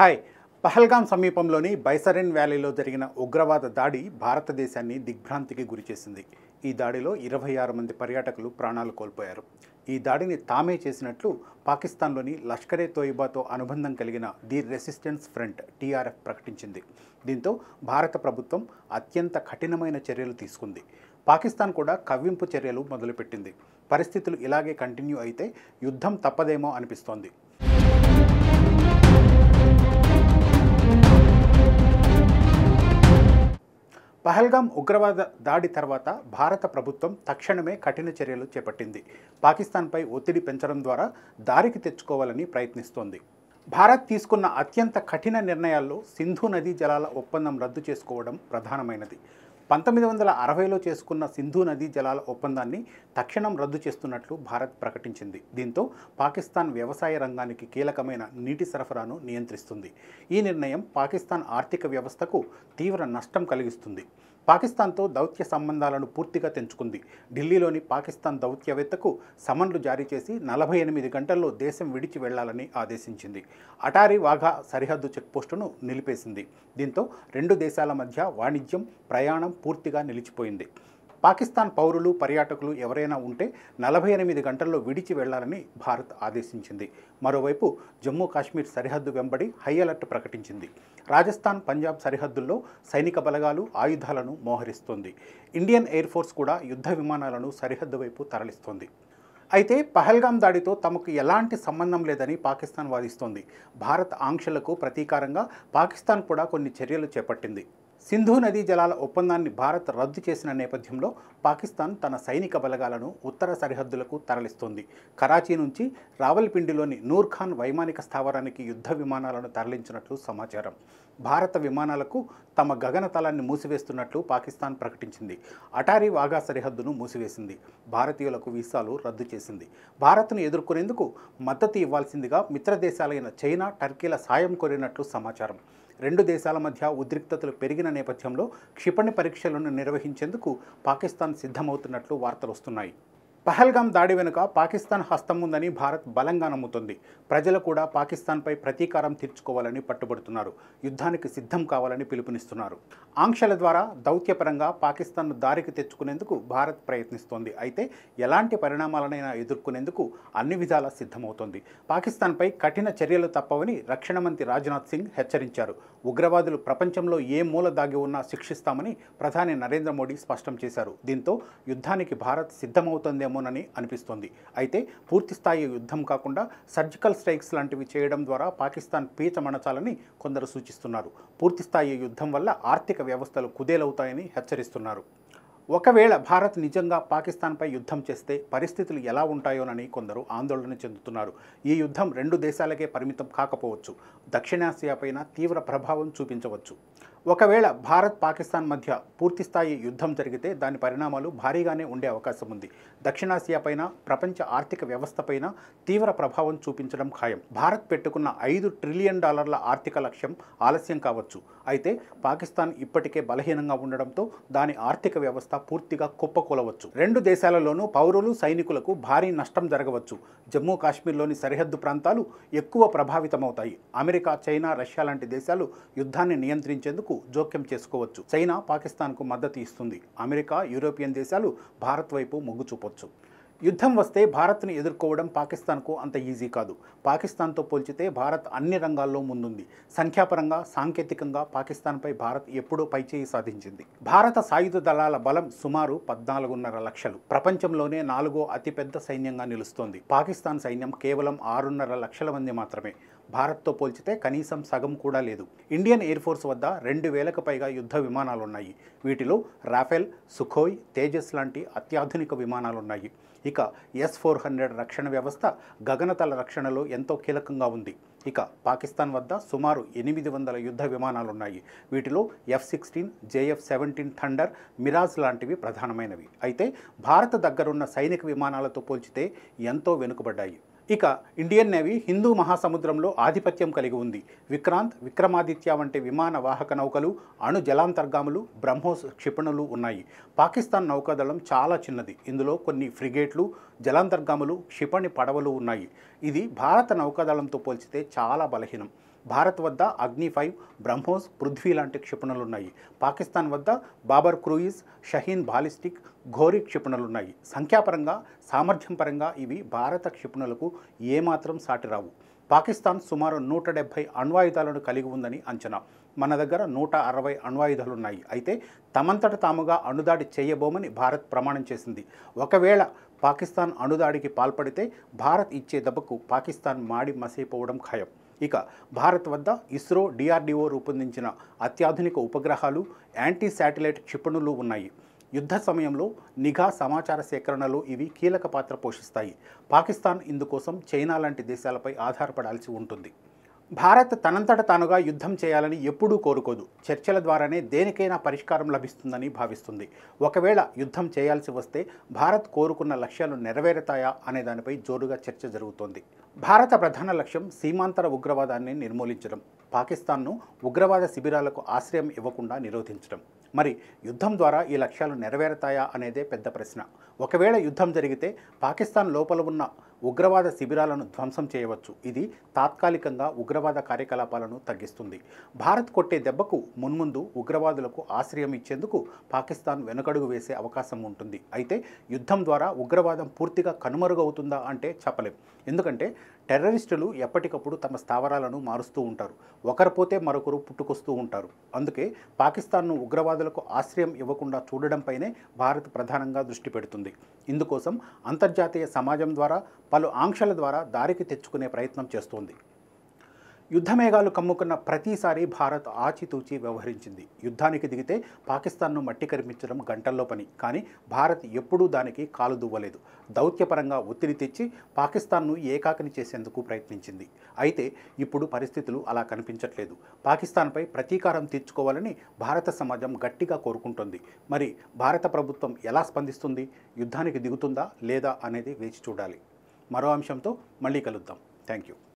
Hi. Pahalgam సమీపంలోని బైసరెన్ వ్యాలీలో జరిగిన ఉగ్రవాద దాడి భారతదేశాన్ని దిగ్భ్రాంతికి గురిచేసింది. ఈ దాడిలో 26 మంది పర్యాటకులు ప్రాణాలు కోల్పోయారు. ఈ దాడిని తామే చేసినట్లు పాకిస్తాన్లోని లష్కరే తోయిబాతో అనుబంధం కలిగిన ది రెసిస్టెన్స్ ఫ్రంట్ టీఆర్ఎఫ్ ప్రకటించింది. దీంతో భారత ప్రభుత్వం అత్యంత కఠినమైన చర్యలు తీసుకుంది. పాకిస్తాన్ కూడా కవ్వింపు చర్యలు మొదలుపెట్టింది. పరిస్థితులు ఇలాగే కంటిన్యూ అయితే యుద్ధం తప్పదేమో అనిపిస్తోంది. పహల్గాం ఉగ్రవాద దాడి తర్వాత భారత ప్రభుత్వం తక్షణమే కఠిన చర్యలు చేపట్టింది. పాకిస్తాన్పై ఒత్తిడి పెంచడం ద్వారా దారికి తెచ్చుకోవాలని ప్రయత్నిస్తోంది. భారత్ తీసుకున్న అత్యంత కఠిన నిర్ణయాల్లో సింధు నదీ జలాల ఒప్పందం రద్దు చేసుకోవడం ప్రధానమైనది. 1960లో చేసుకున్న సింధు నదీ జలాల ఒప్పందాన్ని తక్షణం రద్దు చేస్తున్నట్లు భారత్ ప్రకటించింది. దీంతో పాకిస్తాన్ వ్యవసాయ రంగానికి కీలకమైన నీటి సరఫరాను నియంత్రిస్తుంది. ఈ నిర్ణయం పాకిస్తాన్ ఆర్థిక వ్యవస్థకు తీవ్ర నష్టం కలిగిస్తుంది. పాకిస్తాన్తో దౌత్య సంబంధాలను పూర్తిగా తెంచుకుంది. ఢిల్లీలోని పాకిస్తాన్ దౌత్యవేత్తకు సమన్లు జారీ చేసి 48 గంటల్లో దేశం విడిచి వెళ్లాలని ఆదేశించింది. అటారీ వాఘా సరిహద్దు చెక్పోస్టును నిలిపేసింది. దీంతో రెండు దేశాల మధ్య వాణిజ్యం, ప్రయాణం పూర్తిగా నిలిచిపోయింది. పాకిస్తాన్ పౌరులు, పర్యాటకులు ఎవరైనా ఉంటే 48 గంటల్లో విడిచి వెళ్లాలని భారత్ ఆదేశించింది. మరోవైపు జమ్మూ కాశ్మీర్ సరిహద్దు వెంబడి హై అలర్ట్ ప్రకటించింది. రాజస్థాన్, పంజాబ్ సరిహద్దుల్లో సైనిక బలగాలు ఆయుధాలను మోహరిస్తోంది. ఇండియన్ ఎయిర్ ఫోర్స్ కూడా యుద్ధ విమానాలను సరిహద్దు వైపు తరలిస్తోంది. అయితే పహల్గాం దాడితో తమకు ఎలాంటి సంబంధం లేదని పాకిస్తాన్ వాదిస్తోంది. భారత్ ఆంక్షలకు ప్రతీకారంగా పాకిస్తాన్ కూడా కొన్ని చర్యలు చేపట్టింది. సింధు నదీ జలాల ఒప్పందాన్ని భారత్ రద్దు చేసిన నేపథ్యంలో పాకిస్తాన్ తన సైనిక బలగాలను ఉత్తర సరిహద్దులకు తరలిస్తోంది. కరాచీ నుంచి రావల్పిండిలోని నూర్ ఖాన్ వైమానిక స్థావరానికి యుద్ధ విమానాలను తరలించినట్లు సమాచారం. భారత విమానాలకు తమ గగనతలాన్ని మూసివేస్తున్నట్లు పాకిస్తాన్ ప్రకటించింది. అటారీ వాఘా సరిహద్దును మూసివేసింది. భారతీయులకు వీసాలు రద్దు చేసింది. భారత్ను ఎదుర్కొనేందుకు మద్దతు ఇవ్వాల్సిందిగా మిత్రదేశాలైన చైనా, టర్కీల సాయం కోరినట్లు సమాచారం. రెండు దేశాల మధ్య ఉద్రిక్తతలు పెరిగిన నేపథ్యంలో క్షిపణి పరీక్షలను నిర్వహించేందుకు పాకిస్తాన్ సిద్ధమవుతున్నట్లు వార్తలు వస్తున్నాయి. పహల్గాం దాడి వెనుక పాకిస్తాన్ హస్తం ఉందని భారత్ బలంగా నమ్ముతుంది. ప్రజలు కూడా పాకిస్తాన్పై ప్రతీకారం తీర్చుకోవాలని పట్టుబడుతున్నారు. యుద్ధానికి సిద్ధం కావాలని పిలుపునిస్తున్నారు. ఆంక్షల ద్వారా దౌత్యపరంగా పాకిస్తాన్ను దారికి తెచ్చుకునేందుకు భారత్ ప్రయత్నిస్తోంది. అయితే ఎలాంటి పరిణామాలనైనా ఎదుర్కొనేందుకు అన్ని విధాలా సిద్ధమవుతోంది. పాకిస్తాన్పై కఠిన చర్యలు తప్పవని రక్షణ మంత్రి రాజ్నాథ్ సింగ్ హెచ్చరించారు. ఉగ్రవాదులు ప్రపంచంలో ఏ మూల దాగి ఉన్నా శిక్షిస్తామని ప్రధాని నరేంద్ర మోడీ స్పష్టం చేశారు. దీంతో యుద్ధానికి భారత్ సిద్ధమవుతోందేమోనని అనిపిస్తోంది. అయితే పూర్తిస్థాయి యుద్ధం కాకుండా సర్జికల్ స్ట్రైక్స్ లాంటివి చేయడం ద్వారా పాకిస్తాన్ పీచమణచాలని కొందరు సూచిస్తున్నారు. పూర్తిస్థాయి యుద్ధం వల్ల ఆర్థిక వ్యవస్థలు కుదేలవుతాయని హెచ్చరిస్తున్నారు. ఒకవేళ భారత్ నిజంగా పాకిస్తాన్పై యుద్ధం చేస్తే పరిస్థితులు ఎలా ఉంటాయోనని కొందరు ఆందోళన చెందుతున్నారు. ఈ యుద్ధం రెండు దేశాలకే పరిమితం కాకపోవచ్చు. దక్షిణాసియాపైన తీవ్ర ప్రభావం చూపించవచ్చు. ఒకవేళ భారత్, పాకిస్తాన్ మధ్య పూర్తిస్థాయి యుద్ధం జరిగితే దాని పరిణామాలు భారీగానే ఉండే అవకాశం ఉంది. దక్షిణాసియాపైన, ప్రపంచ ఆర్థిక వ్యవస్థపైన తీవ్ర ప్రభావం చూపించడం ఖాయం. భారత్ పెట్టుకున్న $5 ట్రిలియన్ ఆర్థిక లక్ష్యం ఆలస్యం కావచ్చు. అయితే పాకిస్తాన్ ఇప్పటికే బలహీనంగా ఉండడంతో దాని ఆర్థిక వ్యవస్థ పూర్తిగా కుప్పకూలవచ్చు. రెండు దేశాలలోనూ పౌరులు, సైనికులకు భారీ నష్టం జరగవచ్చు. జమ్మూ కాశ్మీర్లోని సరిహద్దు ప్రాంతాలు ఎక్కువ ప్రభావితమవుతాయి. అమెరికా, చైనా, రష్యా లాంటి దేశాలు యుద్ధాన్ని నియంత్రించేందుకు జోక్యం చేసుకోవచ్చు. చైనా పాకిస్తాన్కు మద్దతు ఇస్తుంది. అమెరికా, యూరోపియన్ దేశాలు భారత్ వైపు మొగ్గు చూపొచ్చు. యుద్ధం వస్తే భారత్ను ఎదుర్కోవడం పాకిస్తాన్కు అంత ఈజీ కాదు. పాకిస్తాన్తో పోల్చితే భారత్ అన్ని రంగాల్లో ముందుంది. సంఖ్యాపరంగా, సాంకేతికంగా పాకిస్తాన్పై భారత్ ఎప్పుడూ పైచేయి సాధించింది. భారత సాయుధ దళాల బలం సుమారు 14.5 లక్షలు. ప్రపంచంలోనే 4వ అతిపెద్ద సైన్యంగా నిలుస్తోంది. పాకిస్తాన్ సైన్యం కేవలం 6.5 లక్షల మంది మాత్రమే. భారత్తో పోల్చితే కనీసం సగం కూడా లేదు. ఇండియన్ ఎయిర్ ఫోర్స్ వద్ద 2000కు పైగా యుద్ధ విమానాలున్నాయి. వీటిలో రాఫెల్, సుఖోయ్, తేజస్ లాంటి అత్యాధునిక విమానాలున్నాయి. ఇక S-400 రక్షణ వ్యవస్థ గగనతల రక్షణలో ఎంతో కీలకంగా ఉంది. ఇక పాకిస్తాన్ వద్ద సుమారు 800 యుద్ధ విమానాలున్నాయి. వీటిలో F-16, JF-17 థండర్, మిరాజ్ లాంటివి ప్రధానమైనవి. అయితే భారత దగ్గరున్న సైనిక విమానాలతో పోల్చితే ఎంతో వెనుకబడ్డాయి. ఇక ఇండియన్ నేవీ హిందూ మహాసముద్రంలో ఆధిపత్యం కలిగి ఉంది. విక్రాంత్, విక్రమాదిత్య వంటి విమాన వాహక నౌకలు, అణు జలాంతర్గాములు, బ్రహ్మోస్ క్షిపణులు ఉన్నాయి. పాకిస్తాన్ నౌకాదళం చాలా చిన్నది. ఇందులో కొన్ని ఫ్రిగేట్లు, జలాంతర్గాములు, క్షిపణి పడవలు ఉన్నాయి. ఇది భారత నౌకాదళంతో పోల్చితే చాలా బలహీనం. భారత్ వద్ద అగ్ని-5, బ్రహ్మోస్, పృథ్వీ లాంటి క్షిపణులున్నాయి. పాకిస్తాన్ వద్ద బాబర్ క్రూయిజ్, షహీన్ బాలిస్టిక్, ఘోరీ క్షిపణులున్నాయి. సంఖ్యాపరంగా, సామర్థ్యం పరంగా ఇవి భారత క్షిపణులకు ఏమాత్రం సాటిరావు. పాకిస్తాన్ సుమారు 170 అణ్వాయుధాలను కలిగి ఉందని అంచనా. మన దగ్గర 160 అణ్వాయుధాలున్నాయి. అయితే తమంతట తాముగా అణుదాడి చేయబోమని భారత్ ప్రమాణం చేసింది. ఒకవేళ పాకిస్తాన్ అణుదాడికి పాల్పడితే భారత్ ఇచ్చే దెబ్బకు పాకిస్తాన్ మాడి మసైపోవడం ఖాయం. ఇక భారత్ వద్ద ఇస్రో, డిఆర్డీఓ రూపొందించిన అత్యాధునిక ఉపగ్రహాలు, యాంటీ శాటిలైట్ క్షిపణులు ఉన్నాయి. యుద్ధ సమయంలో నిఘా సమాచార సేకరణలో ఇవి కీలక పాత్ర పోషిస్తాయి. పాకిస్తాన్ ఇందుకోసం చైనా లాంటి దేశాలపై ఆధారపడాల్సి ఉంటుంది. భారత్ తనంతట తానుగా యుద్ధం చేయాలని ఎప్పుడూ కోరుకోదు. చర్చల ద్వారానే దేనికైనా పరిష్కారం లభిస్తుందని భావిస్తుంది. ఒకవేళ యుద్ధం చేయాల్సి వస్తే భారత్ కోరుకున్న లక్ష్యాలు నెరవేరుతాయా అనే దానిపై జోరుగా చర్చ జరుగుతోంది. భారత ప్రధాన లక్ష్యం సీమాంతర ఉగ్రవాదాన్ని నిర్మూలించడం, పాకిస్తాన్ను ఉగ్రవాద శిబిరాలకు ఆశ్రయం ఇవ్వకుండా నిరోధించడం. మరి యుద్ధం ద్వారా ఈ లక్ష్యాలు నెరవేరుతాయా అనేదే పెద్ద ప్రశ్న. ఒకవేళ యుద్ధం జరిగితే పాకిస్తాన్ లోపల ఉన్న ఉగ్రవాద శిబిరాలను ధ్వంసం చేయవచ్చు. ఇది తాత్కాలికంగా ఉగ్రవాద కార్యకలాపాలను తగ్గిస్తుంది. భారత్ కొట్టే దెబ్బకు మున్ముందు ఉగ్రవాదులకు ఆశ్రయం ఇచ్చేందుకు పాకిస్తాన్ వెనుకడుగు వేసే అవకాశం ఉంటుంది. అయితే యుద్ధం ద్వారా ఉగ్రవాదం పూర్తిగా కనుమరుగవుతుందా అంటే చెప్పలేం. ఎందుకంటే టెర్రరిస్టులు ఎప్పటికప్పుడు తమ స్థావరాలను మారుస్తూ ఉంటారు. ఒకరు పోతే మరొకరు పుట్టుకొస్తూ ఉంటారు. అందుకే పాకిస్తాన్ను ఉగ్రవాదులకు ఆశ్రయం ఇవ్వకుండా చూడడంపైనే భారత్ ప్రధానంగా దృష్టి పెడుతుంది. ఇందుకోసం అంతర్జాతీయ సమాజం ద్వారా, పలు ఆంక్షల ద్వారా దారికి తెచ్చుకునే ప్రయత్నం చేస్తోంది. యుద్ధమేఘాలు కమ్ముకున్న ప్రతిసారి భారత్ ఆచితూచి వ్యవహరించింది. యుద్ధానికి దిగితే పాకిస్తాన్ను మట్టి కరిపించడం గంటల్లో పని. కానీ భారత్ ఎప్పుడూ దానికి కాలు దువ్వలేదు. దౌత్యపరంగా ఒత్తిడి తెచ్చి పాకిస్తాన్ను ఏకాకిని చేసేందుకు ప్రయత్నించింది. అయితే ఇప్పుడు పరిస్థితులు అలా కనిపించట్లేదు. పాకిస్తాన్పై ప్రతీకారం తీర్చుకోవాలని భారత సమాజం గట్టిగా కోరుకుంటోంది. మరి భారత ప్రభుత్వం ఎలా స్పందిస్తుంది? యుద్ధానికి దిగుతుందా లేదా అనేది వేచి చూడాలి. మరో అంశంతో మళ్ళీ కలుద్దాం. Thank you.